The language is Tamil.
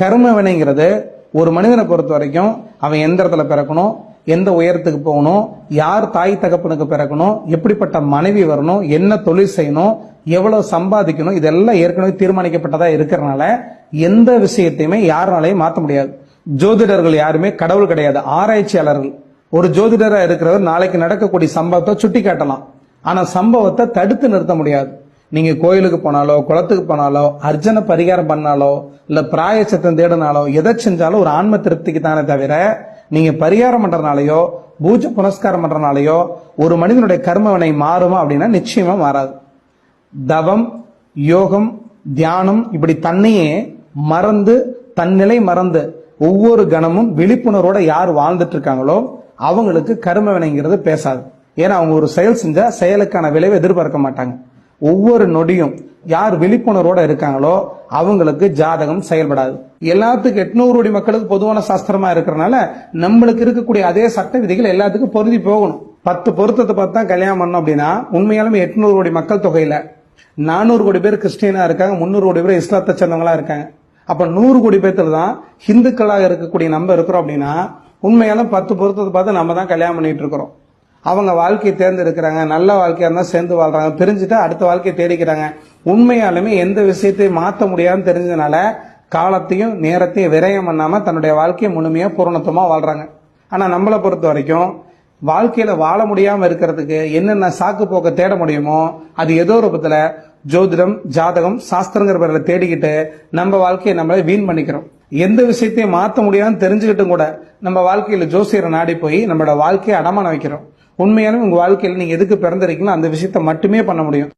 கர்ம வினைங்கிறது ஒரு மனிதனை பொறுத்த வரைக்கும் அவன் எந்த இடத்துல பிறக்கணும், எந்த உயரத்துக்கு போகணும், யார் தாய் தகப்பனுக்கு பிறக்கணும், எப்படிப்பட்ட மனைவி வரணும், என்ன தொழில் செய்யணும், எவ்வளவு சம்பாதிக்கணும், இதெல்லாம் ஏற்கனவே தீர்மானிக்கப்பட்டதா இருக்கிறதுனால எந்த விஷயத்தையுமே யாருனாலையும் மாற்ற முடியாது. ஜோதிடர்கள் யாருமே கடவுள் கிடையாது, ஆராய்ச்சியாளர்கள். ஒரு ஜோதிடரா இருக்கிறவர் நாளைக்கு நடக்கக்கூடிய சம்பவத்தை சுட்டி காட்டலாம், ஆனா சம்பவத்தை தடுத்து நிறுத்த முடியாது. நீங்க கோயிலுக்கு போனாலோ, குளத்துக்கு போனாலோ, அர்ச்சனை பரிகாரம் பண்ணாலோ, இல்ல பிராயச்சித்தம் தேடினாலோ, எதை செஞ்சாலும் ஒரு ஆன்ம திருப்திக்கு தானே தவிர நீங்க பரிகாரம் பண்றதுனாலயோ, பூஜை புனஸ்காரம் பண்றதுனாலயோ ஒரு மனிதனுடைய கர்மவினை மாறுமா அப்படின்னா நிச்சயமா மாறாது. தவம், யோகம், தியானம் இப்படி தன்னையே மறந்து, தன்னிலை மறந்து ஒவ்வொரு கணமும் விழிப்புணர்வோட யார் வாழ்ந்துட்டு இருக்காங்களோ அவங்களுக்கு கர்ம வினைங்கிறது பேசாது. ஏன்னா அவங்க ஒரு செயல் செஞ்சா செயலுக்கான விளைவை எதிர்பார்க்க மாட்டாங்க. ஒவ்வொரு நொடியும் யார் விழிப்புணர்வோட இருக்காங்களோ அவங்களுக்கு ஜாதகம் செயல்படாது. எல்லாத்துக்கும் 800 கோடி மக்களுக்கு பொதுவான சாஸ்திரமா இருக்கிறனால நம்மளுக்கு இருக்கக்கூடிய அதே சட்ட விதிகள் எல்லாத்துக்கும் பொருந்தி போகணும். 10 பொருத்தத்தை பார்த்து தான் கல்யாணம் பண்ணோம் அப்படின்னா உண்மையாலுமே 800 கோடி மக்கள் தொகையில 400 கோடி பேர் கிறிஸ்டியனா இருக்காங்க, 300 கோடி பேர் இஸ்லாத்தை சேர்ந்தவங்களா இருக்காங்க. அப்ப 100 கோடி பேர்த்துல தான் ஹிந்துக்களாக இருக்கக்கூடிய நம்ம இருக்கிறோம் அப்படின்னா உண்மையாலும் 10 பொருத்தத்தை பார்த்து நம்ம தான் கல்யாணம் பண்ணிட்டு இருக்கிறோம். அவங்க வாழ்க்கையை தேர்ந்தெடுக்கிறாங்க, நல்ல வாழ்க்கையா இருந்தா சேர்ந்து வாழ்றாங்க, பிரிஞ்சுட்டா அடுத்த வாழ்க்கையை தேடிக்கிறாங்க. உண்மையாலுமே எந்த விஷயத்தையும் மாற்ற முடியாதுன்னு தெரிஞ்சதுனால காலத்தையும் நேரத்தையும் விரயம் பண்ணாம தன்னுடைய வாழ்க்கையை முழுமையா பூரணத்துவமா வாழ்றாங்க. ஆனா நம்மளை பொறுத்த வரைக்கும் வாழ்க்கையில வாழ முடியாம இருக்கிறதுக்கு என்னென்ன சாக்கு போக்க தேட முடியுமோ அது ஏதோ ரூபத்துல ஜோதிடம், ஜாதகம், சாஸ்திரங்கிற பேர்ல தேடிக்கிட்டு நம்ம வாழ்க்கையை நம்மளே வீண் பண்ணிக்கிறோம். எந்த விஷயத்தையும் மாற்ற முடியாதுன்னு தெரிஞ்சுக்கிட்டும் கூட நம்ம வாழ்க்கையில ஜோசியரை நாடி போய் நம்மளோட வாழ்க்கையை அடமான வைக்கிறோம். உண்மையாலும் உங்க வாழ்க்கையில நீங்க எதுக்கு பிறந்திருக்கீங்களோ அந்த விஷயத்த மட்டுமே பண்ண முடியும்.